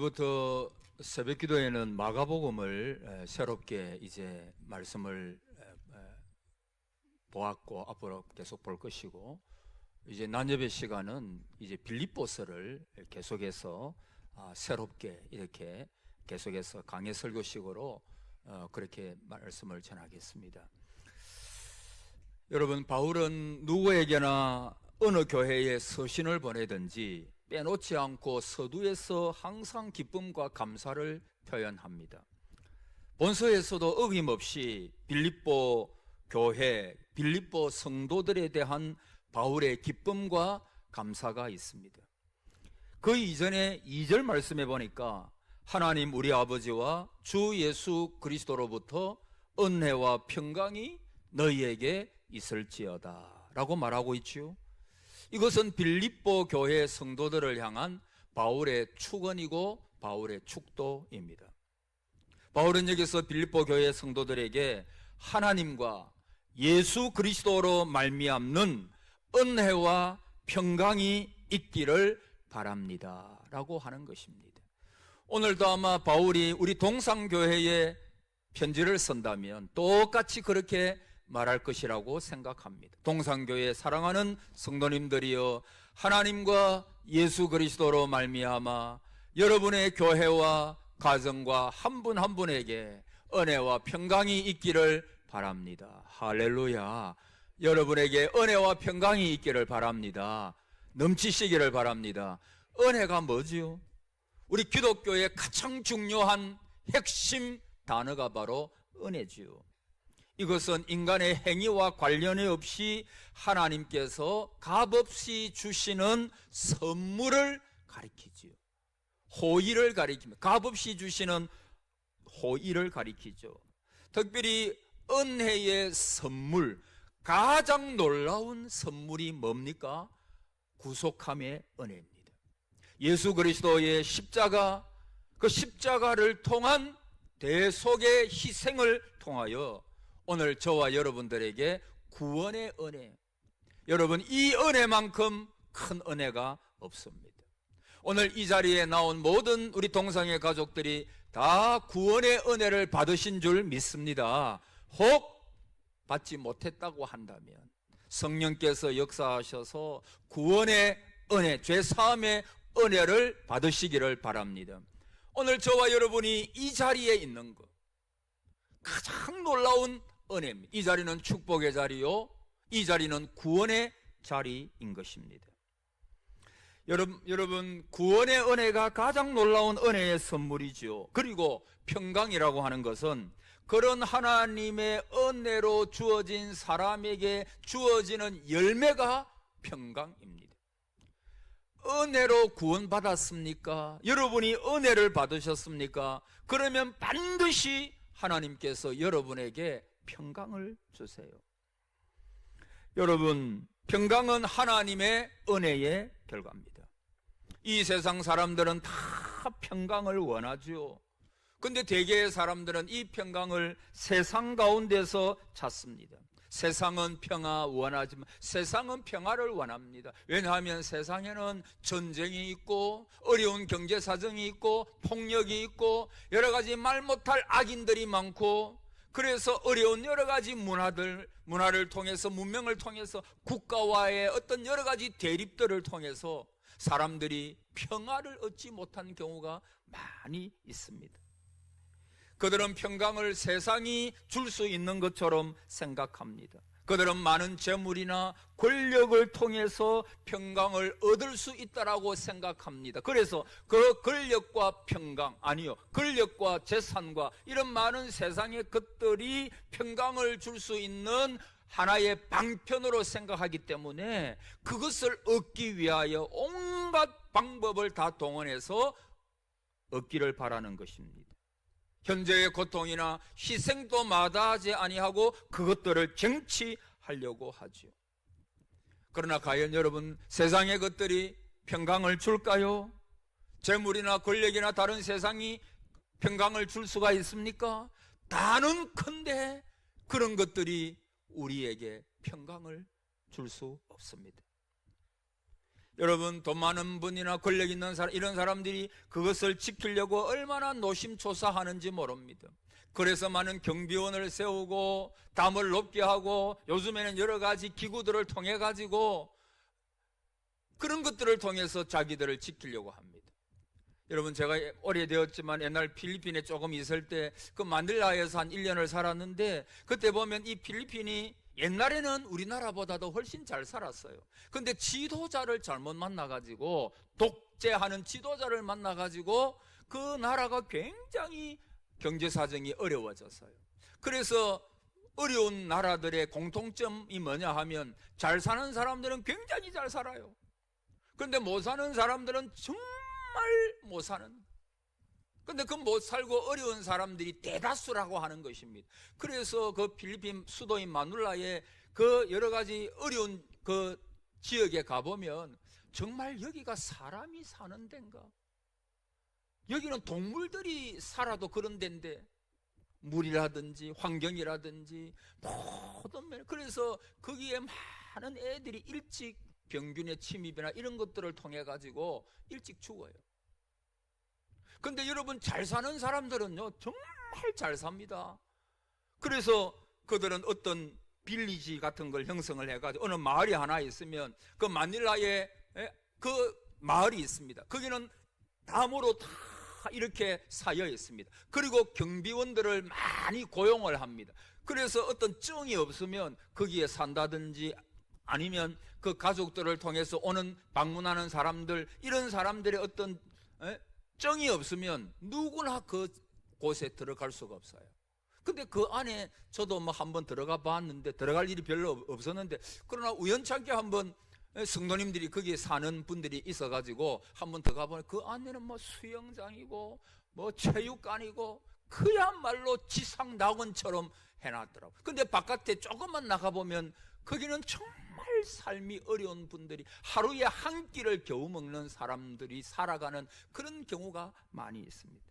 오늘부터 새벽기도에는 마가복음을 새롭게 이제 말씀을 보았고 앞으로 계속 볼 것이고, 이제 낮예배 시간은 이제 빌립보서를 계속해서 새롭게 이렇게 계속해서 강해 설교식으로 그렇게 말씀을 전하겠습니다. 여러분, 바울은 누구에게나 어느 교회에 서신을 보내든지 빼놓지 않고 서두에서 항상 기쁨과 감사를 표현합니다. 본서에서도 어김없이 빌립보 교회, 빌립보 성도들에 대한 바울의 기쁨과 감사가 있습니다. 그 이전에 2절 말씀해 보니까 하나님 우리 아버지와 주 예수 그리스도로부터 은혜와 평강이 너희에게 있을지어다 라고 말하고 있지요. 이것은 빌립보 교회 성도들을 향한 바울의 축원이고 바울의 축도입니다. 바울은 여기서 빌립보 교회 성도들에게 하나님과 예수 그리스도로 말미암는 은혜와 평강이 있기를 바랍니다 라고 하는 것입니다. 오늘도 아마 바울이 우리 동상교회에 편지를 쓴다면 똑같이 그렇게 말할 것이라고 생각합니다. 동상교회 사랑하는 성도님들이여, 하나님과 예수 그리스도로 말미암아 여러분의 교회와 가정과 한 분 한 분에게 은혜와 평강이 있기를 바랍니다. 할렐루야. 여러분에게 은혜와 평강이 있기를 바랍니다. 넘치시기를 바랍니다. 은혜가 뭐지요? 우리 기독교의 가장 중요한 핵심 단어가 바로 은혜지요. 이것은 인간의 행위와 관련이 없이 하나님께서 값없이 주시는 선물을 가리키지요. 호의를 가리킵니다. 값없이 주시는 호의를 가리키죠. 특별히 은혜의 선물, 가장 놀라운 선물이 뭡니까? 구속함의 은혜입니다. 예수 그리스도의 십자가, 그 십자가를 통한 대속의 희생을 통하여 오늘 저와 여러분들에게 구원의 은혜, 여러분 이 은혜만큼 큰 은혜가 없습니다. 오늘 이 자리에 나온 모든 우리 동상의 가족들이 다 구원의 은혜를 받으신 줄 믿습니다. 혹 받지 못했다고 한다면 성령께서 역사하셔서 구원의 은혜, 죄사함의 은혜를 받으시기를 바랍니다. 오늘 저와 여러분이 이 자리에 있는 것, 가장 놀라운 은혜입니다. 이 자리는 축복의 자리요, 이 자리는 구원의 자리인 것입니다. 여러분 구원의 은혜가 가장 놀라운 은혜의 선물이지요. 그리고 평강이라고 하는 것은 그런 하나님의 은혜로 주어진 사람에게 주어지는 열매가 평강입니다. 은혜로 구원받았습니까? 여러분이 은혜를 받으셨습니까? 그러면 반드시 하나님께서 여러분에게 평강을 주세요. 여러분, 평강은 하나님의 은혜의 결과입니다. 이 세상 사람들은 다 평강을 원하죠. 근데 대개의 사람들은 이 평강을 세상 가운데서 찾습니다. 세상은 평화 원하지만 세상은 평화를 원합니다. 왜냐하면 세상에는 전쟁이 있고 어려운 경제 사정이 있고 폭력이 있고 여러 가지 말 못할 악인들이 많고, 그래서 어려운 여러 가지 문화를 통해서, 문명을 통해서, 국가와의 어떤 여러 가지 대립들을 통해서 사람들이 평화를 얻지 못한 경우가 많이 있습니다. 그들은 평강을 세상이 줄 수 있는 것처럼 생각합니다. 그들은 많은 재물이나 권력을 통해서 평강을 얻을 수 있다라고 생각합니다. 그래서 그 권력과 평강, 아니요, 권력과 재산과 이런 많은 세상의 것들이 평강을 줄 수 있는 하나의 방편으로 생각하기 때문에 그것을 얻기 위하여 온갖 방법을 다 동원해서 얻기를 바라는 것입니다. 현재의 고통이나 희생도 마다하지 아니하고 그것들을 쟁취하려고 하죠. 그러나 과연 여러분, 세상의 것들이 평강을 줄까요? 재물이나 권력이나 다른 세상이 평강을 줄 수가 있습니까? 다는컨대 그런 것들이 우리에게 평강을 줄 수 없습니다. 여러분, 돈 많은 분이나 권력 있는 사람, 이런 사람들이 그것을 지키려고 얼마나 노심초사하는지 모릅니다. 그래서 많은 경비원을 세우고 담을 높게 하고 요즘에는 여러 가지 기구들을 통해 가지고 그런 것들을 통해서 자기들을 지키려고 합니다. 여러분, 제가 오래되었지만 옛날 필리핀에 조금 있을 때 그 마닐라에서 한 1년을 살았는데, 그때 보면 이 필리핀이 옛날에는 우리나라보다도 훨씬 잘 살았어요. 근데 지도자를 잘못 만나가지고, 독재하는 지도자를 만나가지고 그 나라가 굉장히 경제사정이 어려워졌어요. 그래서 어려운 나라들의 공통점이 뭐냐 하면, 잘 사는 사람들은 굉장히 잘 살아요. 그런데 못 사는 사람들은 정말 못 사는. 근데 그 못 살고 어려운 사람들이 대다수라고 하는 것입니다. 그래서 그 필리핀 수도인 마닐라의 그 여러 가지 어려운 그 지역에 가보면 정말 여기가 사람이 사는 데인가? 여기는 동물들이 살아도 그런 데인데, 물이라든지 환경이라든지 모든 면, 그래서 거기에 많은 애들이 일찍 병균의 침입이나 이런 것들을 통해 가지고 일찍 죽어요. 근데 여러분, 잘 사는 사람들은요 정말 잘 삽니다. 그래서 그들은 어떤 빌리지 같은 걸 형성을 해가지고 어느 마을이 하나 있으면 그 마닐라에 그 마을이 있습니다. 거기는 담으로 다 이렇게 쌓여 있습니다. 그리고 경비원들을 많이 고용을 합니다. 그래서 어떤 정이 없으면 거기에 산다든지 아니면 그 가족들을 통해서 오는 방문하는 사람들, 이런 사람들의 어떤 정이 없으면 누구나 그 곳에 들어갈 수가 없어요. 근데 그 안에 저도 뭐 한번 들어가 봤는데, 들어갈 일이 별로 없었는데, 그러나 우연찮게 한번 성도님들이 거기에 사는 분들이 있어가지고 한번 들어가 보니 그 안에는 뭐 수영장이고 뭐 체육관이고 그야말로 지상 낙원처럼 해놨더라고요. 근데 바깥에 조금만 나가보면 거기는 정말 삶이 어려운 분들이, 하루에 한 끼를 겨우 먹는 사람들이 살아가는 그런 경우가 많이 있습니다.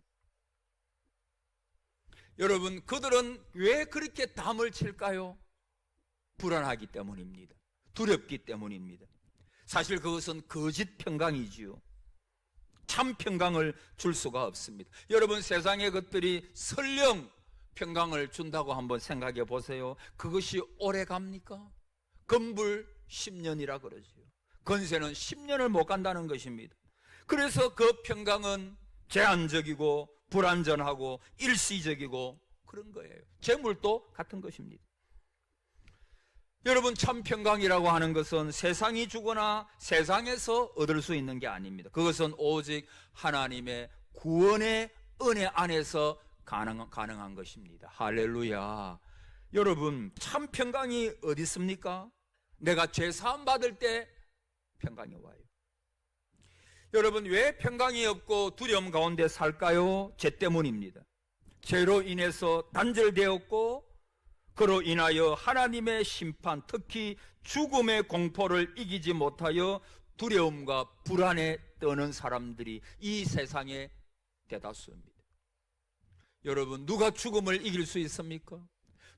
여러분, 그들은 왜 그렇게 담을 칠까요? 불안하기 때문입니다. 두렵기 때문입니다. 사실 그것은 거짓 평강이지요. 참 평강을 줄 수가 없습니다. 여러분, 세상의 것들이 설령 평강을 준다고 한번 생각해 보세요. 그것이 오래 갑니까? 건불 10년이라 그러지요. 건세는 10년을 못 간다는 것입니다. 그래서 그 평강은 제한적이고 불안전하고 일시적이고 그런 거예요. 재물도 같은 것입니다. 여러분, 참 평강이라고 하는 것은 세상이 주거나 세상에서 얻을 수 있는 게 아닙니다. 그것은 오직 하나님의 구원의 은혜 안에서 가능한 것입니다. 할렐루야. 여러분, 참 평강이 어디 있습니까? 내가 죄 사함 받을 때 평강이 와요. 여러분, 왜 평강이 없고 두려움 가운데 살까요? 죄 때문입니다. 죄로 인해서 단절되었고, 그로 인하여 하나님의 심판, 특히 죽음의 공포를 이기지 못하여 두려움과 불안에 떠는 사람들이 이 세상의 대다수입니다. 여러분, 누가 죽음을 이길 수 있습니까?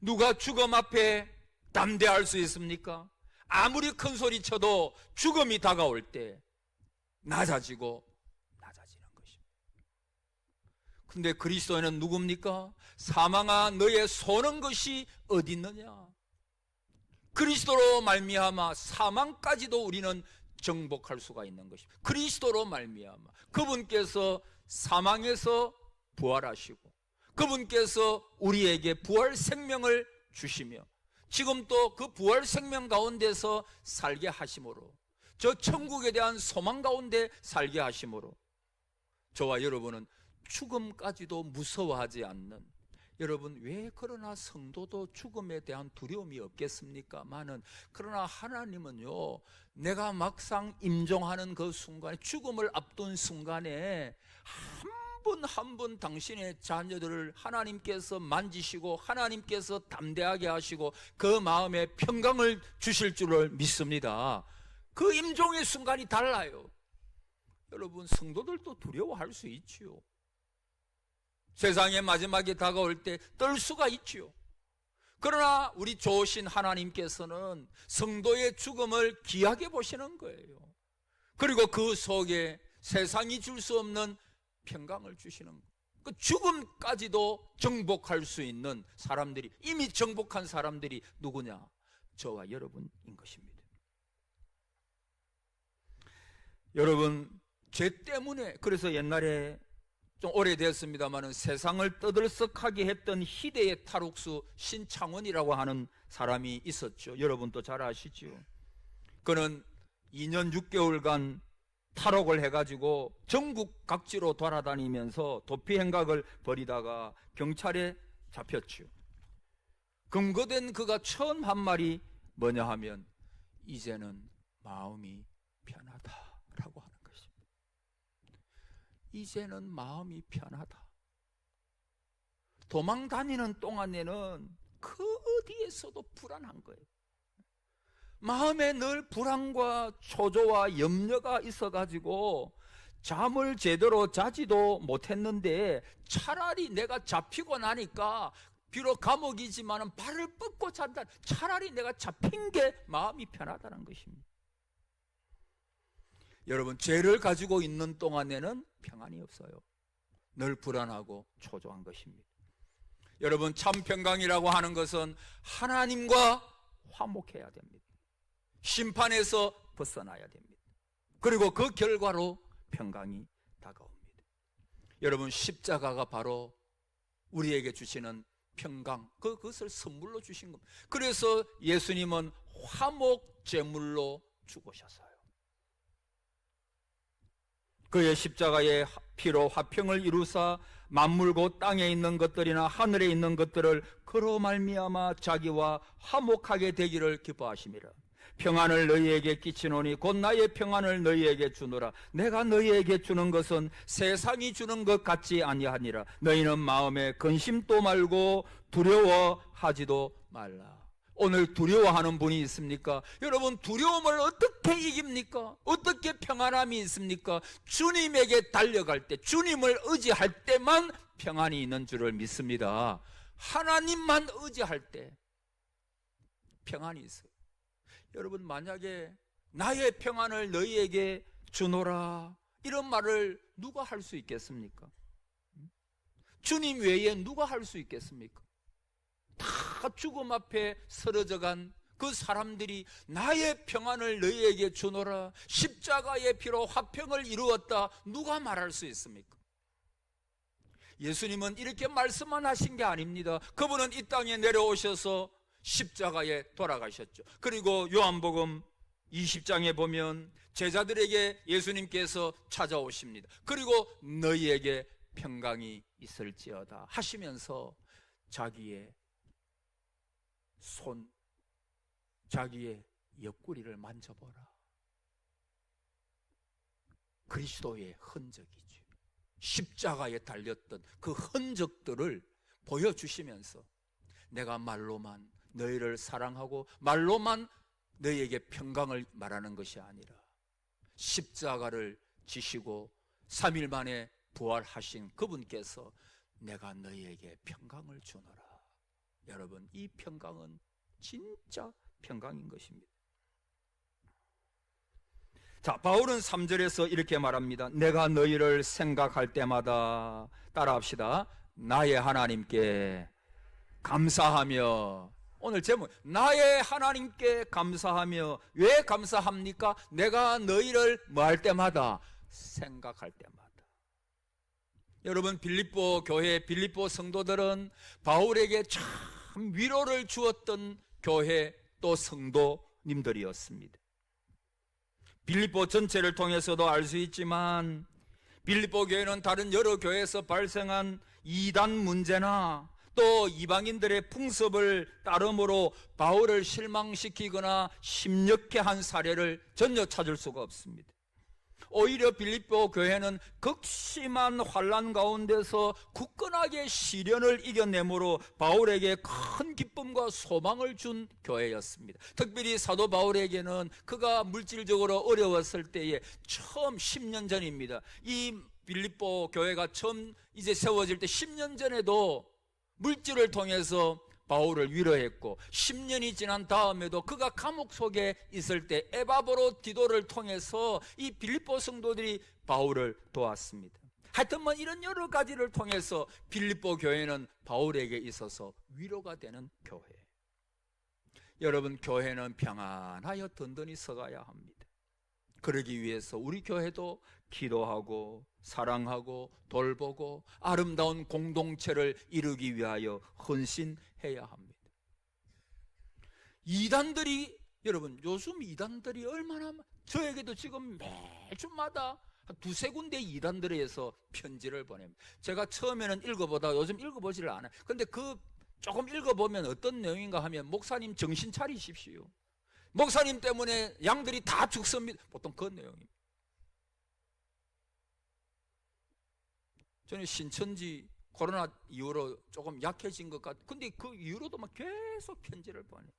누가 죽음 앞에 담대할 수 있습니까? 아무리 큰 소리 쳐도 죽음이 다가올 때 낮아지는 것입니다. 근데 그리스도인은 누굽니까? 사망아, 너의 소는 것이 어디 있느냐? 그리스도로 말미암아 사망까지도 우리는 정복할 수가 있는 것입니다. 그리스도로 말미암아 그분께서 사망에서 부활하시고 그분께서 우리에게 부활 생명을 주시며 지금 또 그 부활 생명 가운데서 살게 하심으로, 저 천국에 대한 소망 가운데 살게 하심으로 저와 여러분은 죽음까지도 무서워하지 않는, 여러분, 왜 그러나 성도도 죽음에 대한 두려움이 없겠습니까? 그러나 하나님은요, 내가 막상 임종하는 그 순간에, 죽음을 앞둔 순간에 한 분 한 분 당신의 자녀들을 하나님께서 만지시고 하나님께서 담대하게 하시고 그 마음에 평강을 주실 줄을 믿습니다. 그 임종의 순간이 달라요. 여러분, 성도들도 두려워할 수 있지요. 세상의 마지막이 다가올 때 떨 수가 있지요. 그러나 우리 좋으신 하나님께서는 성도의 죽음을 귀하게 보시는 거예요. 그리고 그 속에 세상이 줄 수 없는 평강을 주시는 것. 그 죽음까지도 정복할 수 있는 사람들이, 이미 정복한 사람들이 누구냐? 저와 여러분인 것입니다. 여러분, 죄 때문에, 그래서 옛날에 좀 오래됐습니다마는 세상을 떠들썩하게 했던 희대의 탈옥수 신창원이라고 하는 사람이 있었죠. 여러분도 잘 아시죠. 그는 2년 6개월간 탈옥을 해가지고 전국 각지로 돌아다니면서 도피 행각을 벌이다가 경찰에 잡혔죠. 검거된 그가 처음 한 말이 뭐냐 하면, 이제는 마음이 편하다라고 하는 것입니다. 이제는 마음이 편하다. 도망 다니는 동안에는 그 어디에서도 불안한 거예요. 마음에 늘 불안과 초조와 염려가 있어가지고 잠을 제대로 자지도 못했는데, 차라리 내가 잡히고 나니까 비록 감옥이지만 발을 뻗고 잔다. 차라리 내가 잡힌 게 마음이 편하다는 것입니다. 여러분, 죄를 가지고 있는 동안에는 평안이 없어요. 늘 불안하고 초조한 것입니다. 여러분, 참 평강이라고 하는 것은 하나님과 화목해야 됩니다. 심판에서 벗어나야 됩니다. 그리고 그 결과로 평강이 다가옵니다. 여러분, 십자가가 바로 우리에게 주시는 평강, 그것을 선물로 주신 겁니다. 그래서 예수님은 화목 제물로 죽으셨어요. 그의 십자가의 피로 화평을 이루사 만물고 땅에 있는 것들이나 하늘에 있는 것들을 그로 말미암아 자기와 화목하게 되기를 기뻐하심이라. 평안을 너희에게 끼치노니 곧 나의 평안을 너희에게 주노라. 내가 너희에게 주는 것은 세상이 주는 것 같지 아니하니라. 너희는 마음에 근심도 말고 두려워하지도 말라. 오늘 두려워하는 분이 있습니까? 여러분, 두려움을 어떻게 이깁니까? 어떻게 평안함이 있습니까? 주님에게 달려갈 때, 주님을 의지할 때만 평안이 있는 줄을 믿습니다. 하나님만 의지할 때 평안이 있어요. 여러분, 만약에 나의 평안을 너희에게 주노라, 이런 말을 누가 할 수 있겠습니까? 주님 외에 누가 할 수 있겠습니까? 다 죽음 앞에 쓰러져간 그 사람들이 나의 평안을 너희에게 주노라, 십자가의 피로 화평을 이루었다, 누가 말할 수 있습니까? 예수님은 이렇게 말씀만 하신 게 아닙니다. 그분은 이 땅에 내려오셔서 십자가에 돌아가셨죠. 그리고 요한복음 20장에 보면 제자들에게 예수님께서 찾아오십니다. 그리고 너희에게 평강이 있을지어다 하시면서 자기의 손, 자기의 옆구리를 만져보라. 그리스도의 흔적이죠. 십자가에 달렸던 그 흔적들을 보여주시면서 내가 말로만 너희를 사랑하고 말로만 너희에게 평강을 말하는 것이 아니라 십자가를 지시고 3일 만에 부활하신 그분께서 내가 너희에게 평강을 주노라. 여러분, 이 평강은 진짜 평강인 것입니다. 자, 바울은 3절에서 이렇게 말합니다. 내가 너희를 생각할 때마다, 따라합시다, 나의 하나님께 감사하며. 오늘 제목, 나의 하나님께 감사하며. 왜 감사합니까? 내가 너희를 뭐 할 때마다? 생각할 때마다. 여러분, 빌립보 교회, 빌립보 성도들은 바울에게 참 위로를 주었던 교회, 또 성도님들이었습니다. 빌립보 전체를 통해서도 알 수 있지만 빌립보 교회는 다른 여러 교회에서 발생한 이단 문제나 또 이방인들의 풍습을 따름으로 바울을 실망시키거나 심렵게 한 사례를 전혀 찾을 수가 없습니다. 오히려 빌립보 교회는 극심한 환난 가운데서 굳건하게 시련을 이겨내므로 바울에게 큰 기쁨과 소망을 준 교회였습니다. 특별히 사도 바울에게는 그가 물질적으로 어려웠을 때에 처음 10년 전입니다. 이 빌립보 교회가 처음 이제 세워질 때 10년 전에도 물질을 통해서 바울을 위로했고 10년이 지난 다음에도 그가 감옥 속에 있을 때 에바브로 디도를 통해서 이 빌립보 성도들이 바울을 도왔습니다. 하여튼 뭐 이런 여러 가지를 통해서 빌립보 교회는 바울에게 있어서 위로가 되는 교회. 여러분, 교회는 평안하여 든든히 서가야 합니다. 그러기 위해서 우리 교회도 기도하고 사랑하고 돌보고 아름다운 공동체를 이루기 위하여 헌신해야 합니다. 이단들이, 여러분 요즘 이단들이 얼마나, 저에게도 지금 매주마다 한 두세 군데 이단들에서 편지를 보냅니다. 제가 처음에는 읽어보다가 요즘 읽어보지를 않아요. 근데 그 조금 읽어보면 어떤 내용인가 하면, 목사님 정신 차리십시오, 목사님 때문에 양들이 다 죽습니다, 보통 그 내용입니다. 저는 신천지 코로나 이후로 조금 약해진 것 같아요. 근데 그 이후로도 막 계속 편지를 보내요.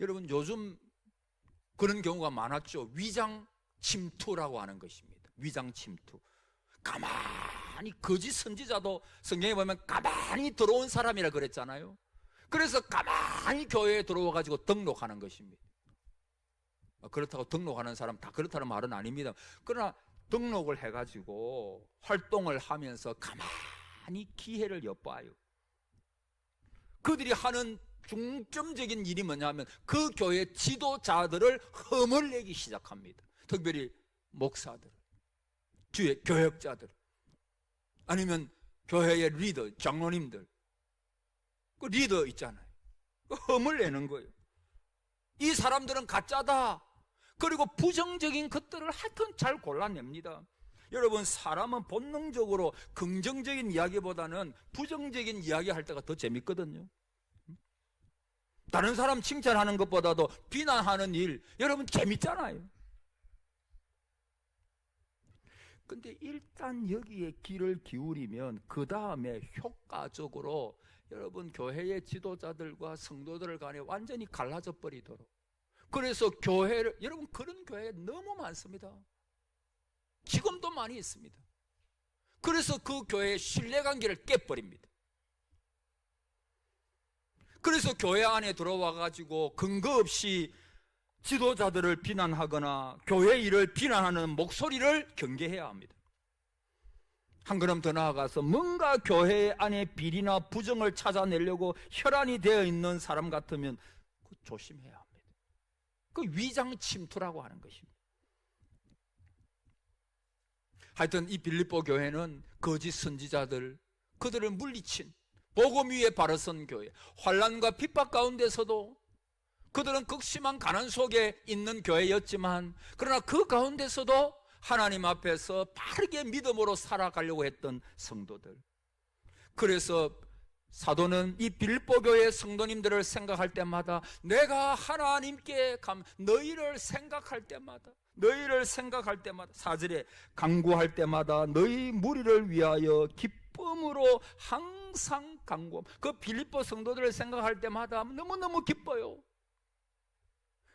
여러분, 요즘 그런 경우가 많았죠. 위장 침투라고 하는 것입니다. 위장 침투. 가만히, 거짓 선지자도 성경에 보면 가만히 들어온 사람이라 그랬잖아요. 그래서 가만히 교회에 들어와가지고 등록하는 것입니다. 그렇다고 등록하는 사람 다 그렇다는 말은 아닙니다. 그러나 등록을 해가지고 활동을 하면서 가만히 기회를 엿봐요. 그들이 하는 중점적인 일이 뭐냐면 그 교회 지도자들을 허물내기 시작합니다. 특별히 목사들, 주의 교역자들, 아니면 교회의 리더, 장로님들, 그 리더 있잖아요. 그 허물내는 거예요. 이 사람들은 가짜다. 그리고 부정적인 것들을 하여튼 잘 골라냅니다. 여러분, 사람은 본능적으로 긍정적인 이야기보다는 부정적인 이야기 할 때가 더 재밌거든요. 다른 사람 칭찬하는 것보다도 비난하는 일, 여러분 재밌잖아요. 근데 일단 여기에 귀를 기울이면 그 다음에 효과적으로 여러분 교회의 지도자들과 성도들 간에 완전히 갈라져 버리도록. 그래서 교회를, 여러분 그런 교회 너무 많습니다. 지금도 많이 있습니다. 그래서 그 교회의 신뢰관계를 깨버립니다. 그래서 교회 안에 들어와 가지고 근거 없이 지도자들을 비난하거나 교회 일을 비난하는 목소리를 경계해야 합니다. 한 걸음 더 나아가서 뭔가 교회 안에 비리나 부정을 찾아내려고 혈안이 되어 있는 사람 같으면 조심해야 합니다. 그 위장 침투라고 하는 것입니다. 하여튼 이 빌립보 교회는 거짓 선지자들, 그들을 물리친 복음 위에 바로 선 교회, 환난과 핍박 가운데서도 그들은 극심한 가난 속에 있는 교회였지만, 그러나 그 가운데서도 하나님 앞에서 바르게 믿음으로 살아가려고 했던 성도들. 그래서 사도는 이 빌립보 교회 성도님들을 생각할 때마다, 내가 하나님께 너희를 생각할 때마다, 너희를 생각할 때마다, 4절에 간구할 때마다 너희 무리를 위하여 기쁨으로 항상 간구함. 그 빌립보 성도들을 생각할 때마다 너무너무 기뻐요.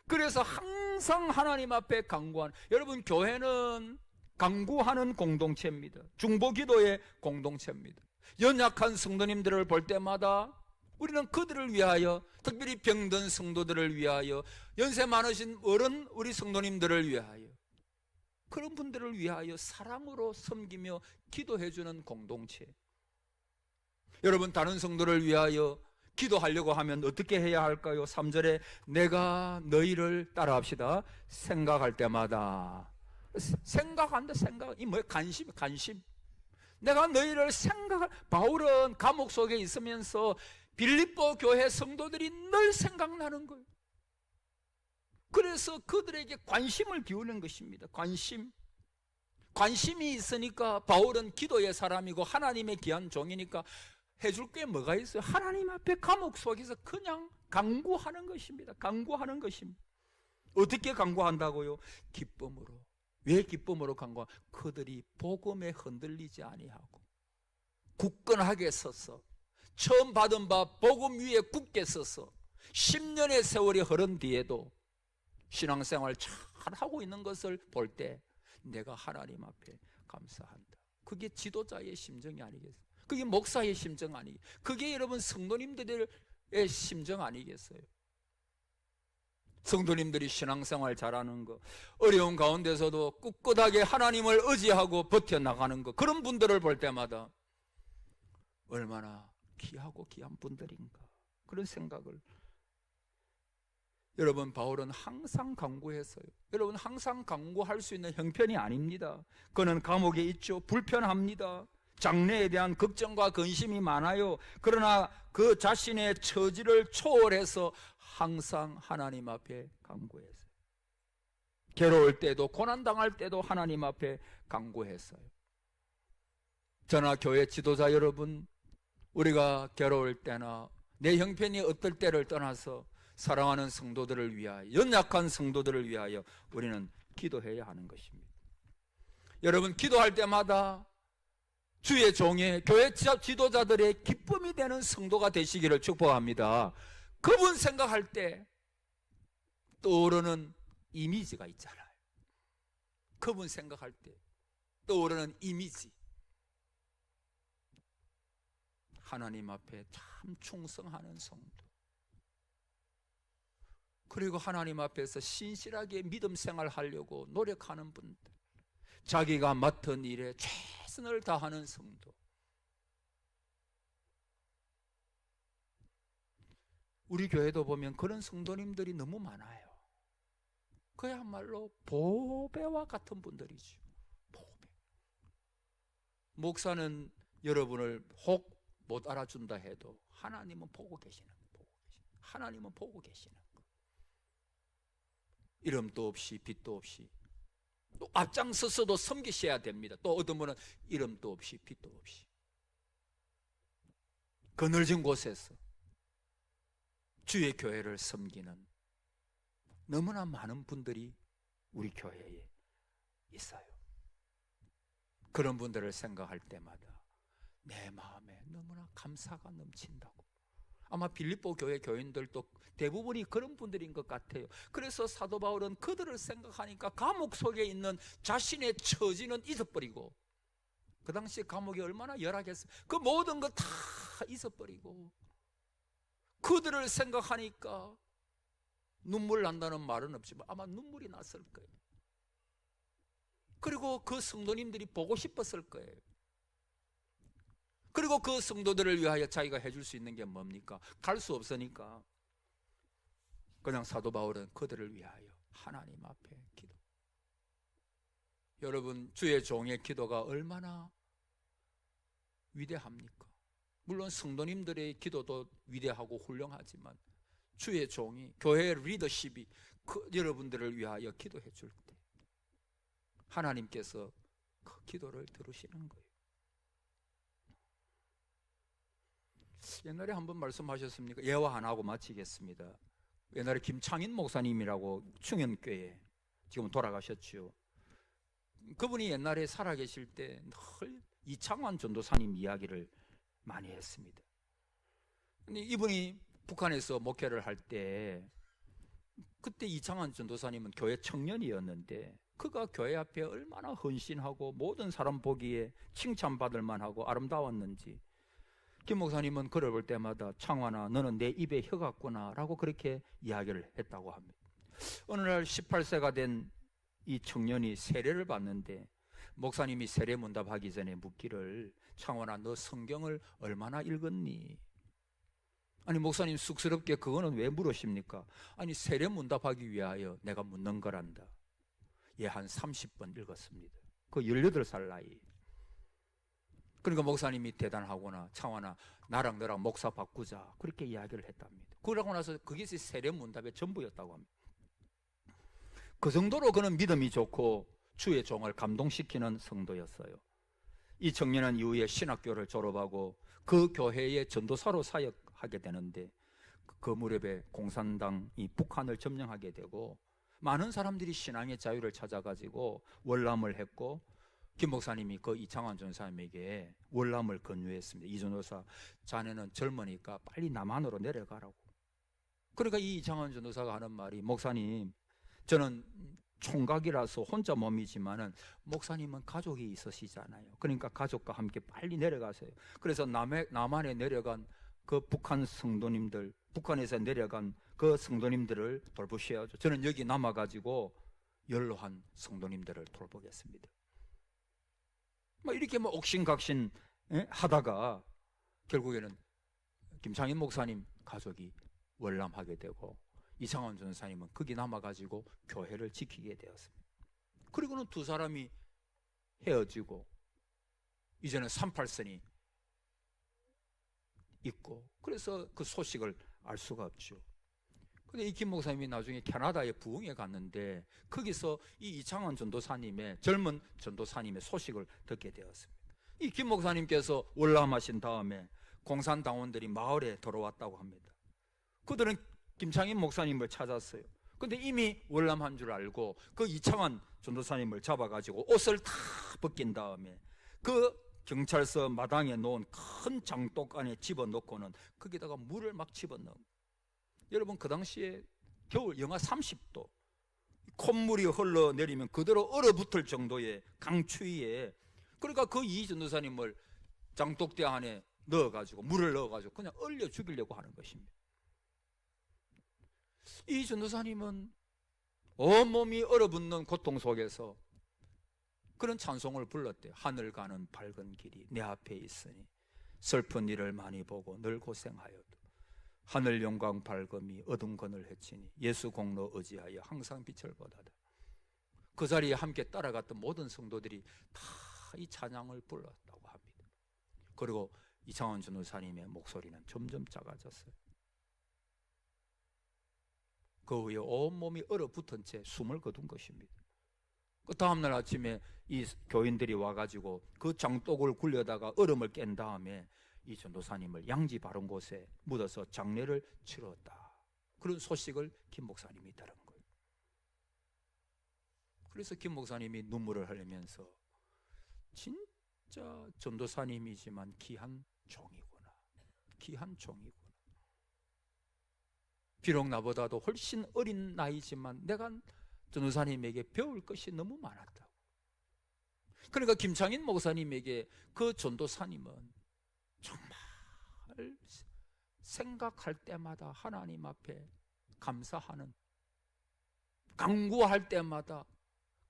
그래서 항상 하나님 앞에 간구하는, 여러분 교회는 간구하는 공동체입니다. 중보기도의 공동체입니다. 연약한 성도님들을 볼 때마다 우리는 그들을 위하여, 특별히 병든 성도들을 위하여, 연세 많으신 어른 우리 성도님들을 위하여, 그런 분들을 위하여 사랑으로 섬기며 기도해주는 공동체. 여러분, 다른 성도를 위하여 기도하려고 하면 어떻게 해야 할까요? 3절에 내가 너희를 따라합시다. 생각할 때마다. 생각한다, 생각. 이 뭐예요? 관심. 내가 너희를 바울은 감옥 속에 있으면서 빌립보 교회 성도들이 늘 생각나는 거예요. 그래서 그들에게 관심을 기울이는 것입니다. 관심이 있으니까 바울은 기도의 사람이고 하나님의 귀한 종이니까 해줄 게 뭐가 있어요? 하나님 앞에 감옥 속에서 그냥 간구하는 것입니다. 간구하는 것입니다. 어떻게 간구한다고요? 기쁨으로. 왜 기쁨으로 간구하? 그들이 복음에 흔들리지 아니하고 굳건하게 서서, 처음 받은 바 복음 위에 굳게 서서 10년의 세월이 흐른 뒤에도 신앙생활 잘 하고 있는 것을 볼 때 내가 하나님 앞에 감사한다. 그게 지도자의 심정이 아니겠어요? 그게 목사의 심정 아니, 그게 여러분 성도님들의 심정 아니겠어요? 성도님들이 신앙생활 잘하는 거, 어려운 가운데서도 꿋꿋하게 하나님을 의지하고 버텨나가는 거, 그런 분들을 볼 때마다 얼마나 귀하고 귀한 분들인가, 그런 생각을. 여러분, 바울은 항상 강구했어요. 여러분, 항상 강구할 수 있는 형편이 아닙니다. 그는 감옥에 있죠. 불편합니다. 장래에 대한 걱정과 근심이 많아요. 그러나 그 자신의 처지를 초월해서 항상 하나님 앞에 간구했어요. 괴로울 때도, 고난당할 때도 하나님 앞에 간구했어요. 저나 교회 지도자 여러분, 우리가 괴로울 때나 내 형편이 어떨 때를 떠나서 사랑하는 성도들을 위하여, 연약한 성도들을 위하여 우리는 기도해야 하는 것입니다. 여러분, 기도할 때마다 주의 종의 교회 지도자들의 기쁨이 되는 성도가 되시기를 축복합니다. 그분 생각할 때 떠오르는 이미지가 있잖아요. 그분 생각할 때 떠오르는 이미지. 하나님 앞에 참 충성하는 성도, 그리고 하나님 앞에서 신실하게 믿음 생활하려고 노력하는 분들, 자기가 맡은 일에 최선을 다하는 성도. 우리 교회도 보면 그런 성도님들이 너무 많아요. 그야말로 보배와 같은 분들이죠. 보배. 목사는 여러분을 혹 못 알아준다 해도 하나님은 보고 계시는 거, 하나님은 보고 계시는 거. 이름도 없이 빛도 없이 또 앞장서서도 섬기셔야 됩니다. 또 어떤 분은 이름도 없이 빛도 없이 그늘진 곳에서 주의 교회를 섬기는 너무나 많은 분들이 우리 교회에 있어요. 그런 분들을 생각할 때마다 내 마음에 너무나 감사가 넘친다고. 아마 빌립보 교회 교인들도 대부분이 그런 분들인 것 같아요. 그래서 사도 바울은 그들을 생각하니까 감옥 속에 있는 자신의 처지는 잊어버리고, 그 당시 감옥이 얼마나 열악했어요. 그 모든 것 다 잊어버리고 그들을 생각하니까 눈물 난다는 말은 없지만 아마 눈물이 났을 거예요. 그리고 그 성도님들이 보고 싶었을 거예요. 그리고 그 성도들을 위하여 자기가 해줄 수 있는 게 뭡니까? 갈 수 없으니까 그냥 사도 바울은 그들을 위하여 하나님 앞에 기도. 여러분, 주의 종의 기도가 얼마나 위대합니까? 물론 성도님들의 기도도 위대하고 훌륭하지만 주의 종이, 교회의 리더십이 여러분들을 위하여 기도해 줄 때 하나님께서 그 기도를 들으시는 거예요. 옛날에 한번 말씀하셨습니까? 예화 하나 하고 마치겠습니다. 옛날에 김창인 목사님이라고 충현교회, 지금 돌아가셨죠. 그분이 옛날에 살아계실 때 늘 이창환 전도사님 이야기를 많이 했습니다. 근데 이분이 북한에서 목회를 할 때, 그때 이창환 전도사님은 교회 청년이었는데 그가 교회 앞에 얼마나 헌신하고 모든 사람 보기에 칭찬받을 만하고 아름다웠는지, 김 목사님은 그를 볼 때마다 창환아, 너는 내 입에 혀 같구나 라고 그렇게 이야기를 했다고 합니다. 어느 날 18세가 된 이 청년이 세례를 받는데 목사님이 세례 문답하기 전에 묻기를, 창환아, 너 성경을 얼마나 읽었니? 아니, 목사님 쑥스럽게 그거는 왜 물으십니까? 아니, 세례 문답하기 위하여 내가 묻는 거란다. 예, 한 30번 읽었습니다. 그 18살 나이. 그러니까 목사님이 대단하구나, 창환아, 나랑 너랑 목사 바꾸자, 그렇게 이야기를 했답니다. 그러고 나서 그게 세례 문답의 전부였다고 합니다. 그 정도로 그는 믿음이 좋고 주의 종을 감동시키는 성도였어요. 이 청년은 이후에 신학교를 졸업하고 그 교회의 전도사로 사역하게 되는데, 그 무렵에 공산당이 북한을 점령하게 되고 많은 사람들이 신앙의 자유를 찾아가지고 월남을 했고, 김 목사님이 그 이창환 전사님에게 월남을 권유했습니다. 이 전도사, 자네는 젊으니까 빨리 남한으로 내려가라고. 그러니까 이 이창환 전도사가 하는 말이, 목사님, 저는 총각이라서 혼자 몸이지만은 목사님은 가족이 있으시잖아요. 그러니까 가족과 함께 빨리 내려가세요. 그래서 남한에 내려간 그 북한 성도님들, 북한에서 내려간 그 성도님들을 돌보셔야죠. 저는 여기 남아가지고 연로한 성도님들을 돌보겠습니다. 이렇게 옥신각신 하다가 결국에는 김창인 목사님 가족이 월남하게 되고 이창원 전사님은 거기 남아가지고 교회를 지키게 되었습니다. 그리고는 두 사람이 헤어지고 이제는 38선이 있고, 그래서 그 소식을 알 수가 없죠. 근데 이 김 목사님이 나중에 캐나다에 부흥에 갔는데 거기서 이 이창원 전도사님의, 젊은 전도사님의 소식을 듣게 되었습니다. 이 김 목사님께서 월남하신 다음에 공산당원들이 마을에 들어왔다고 합니다. 그들은 김창인 목사님을 찾았어요. 근데 이미 월남한 줄 알고 그 이창원 전도사님을 잡아가지고 옷을 다 벗긴 다음에 그 경찰서 마당에 놓은 큰 장독 안에 집어넣고는 거기다가 물을 막 집어넣어. 여러분, 그 당시에 겨울 영하 30도, 콧물이 흘러내리면 그대로 얼어붙을 정도의 강추위에, 그러니까 그 이 전도사님을 장독대 안에 넣어가지고 물을 넣어가지고 그냥 얼려 죽이려고 하는 것입니다. 이 전도사님은 온몸이 얼어붙는 고통 속에서 그런 찬송을 불렀대요. 하늘 가는 밝은 길이 내 앞에 있으니 슬픈 일을 많이 보고 늘 고생하여도 하늘 영광 밝음이 어둠 건을 헤치니 예수 공로 의지하여 항상 빛을 보다다. 그 자리에 함께 따라갔던 모든 성도들이 다 이 찬양을 불렀다고 합니다. 그리고 이창원 전도사님의 목소리는 점점 작아졌어요. 그 후에 온몸이 얼어붙은 채 숨을 거둔 것입니다. 그 다음날 아침에 이 교인들이 와가지고 그 장독을 굴려다가 얼음을 깬 다음에 이 전도사님을 양지 바른 곳에 묻어서 장례를 치렀다. 그런 소식을 김 목사님이 들은 거예요. 그래서 김 목사님이 눈물을 흘리면서 진짜 전도사님이지만 귀한 종이구나. 귀한 종이구나. 비록 나보다도 훨씬 어린 나이지만 내가 전도사님에게 배울 것이 너무 많았다고. 그러니까 김창인 목사님에게 그 전도사님은 정말 생각할 때마다 하나님 앞에 감사하는, 간구할 때마다,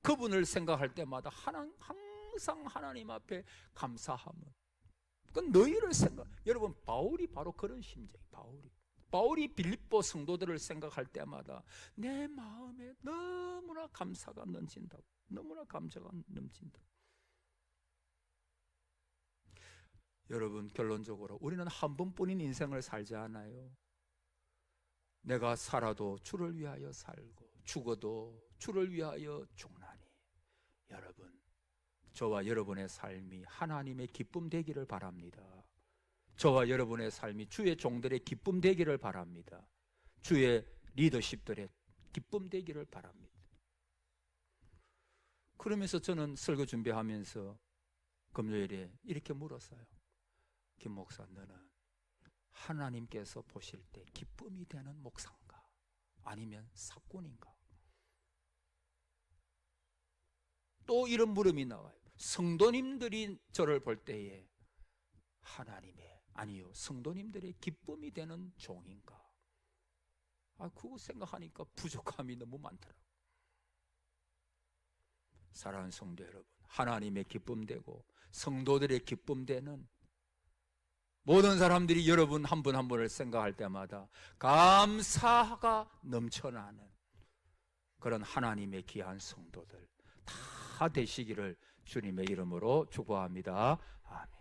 그분을 생각할 때마다 항상 하나님 앞에 감사함은, 그 너희를 생각, 여러분 바울이 바로 그런 심정이, 바울이 빌립보 성도들을 생각할 때마다 내 마음에 너무나 감사가 넘친다고. 너무나 감사가 넘친다고. 여러분, 결론적으로 우리는 한 번뿐인 인생을 살지 않아요. 내가 살아도 주를 위하여 살고 죽어도 주를 위하여 죽나니. 여러분, 저와 여러분의 삶이 하나님의 기쁨 되기를 바랍니다. 저와 여러분의 삶이 주의 종들의 기쁨 되기를 바랍니다. 주의 리더십들의 기쁨 되기를 바랍니다. 그러면서 저는 설교 준비하면서 금요일에 이렇게 물었어요. 김 목사, 너는 하나님께서 보실 때 기쁨이 되는 목사인가? 아니면 사꾼인가? 또 이런 물음이 나와요. 성도님들이 저를 볼 때에 하나님의, 아니요, 성도님들의 기쁨이 되는 종인가? 그거 생각하니까 부족함이 너무 많더라고요. 사랑하는 성도 여러분, 하나님의 기쁨 되고 성도들의 기쁨 되는, 모든 사람들이 여러분 한 분 한 분을 생각할 때마다 감사가 넘쳐나는 그런 하나님의 귀한 성도들 다 되시기를 주님의 이름으로 축복합니다. 아멘.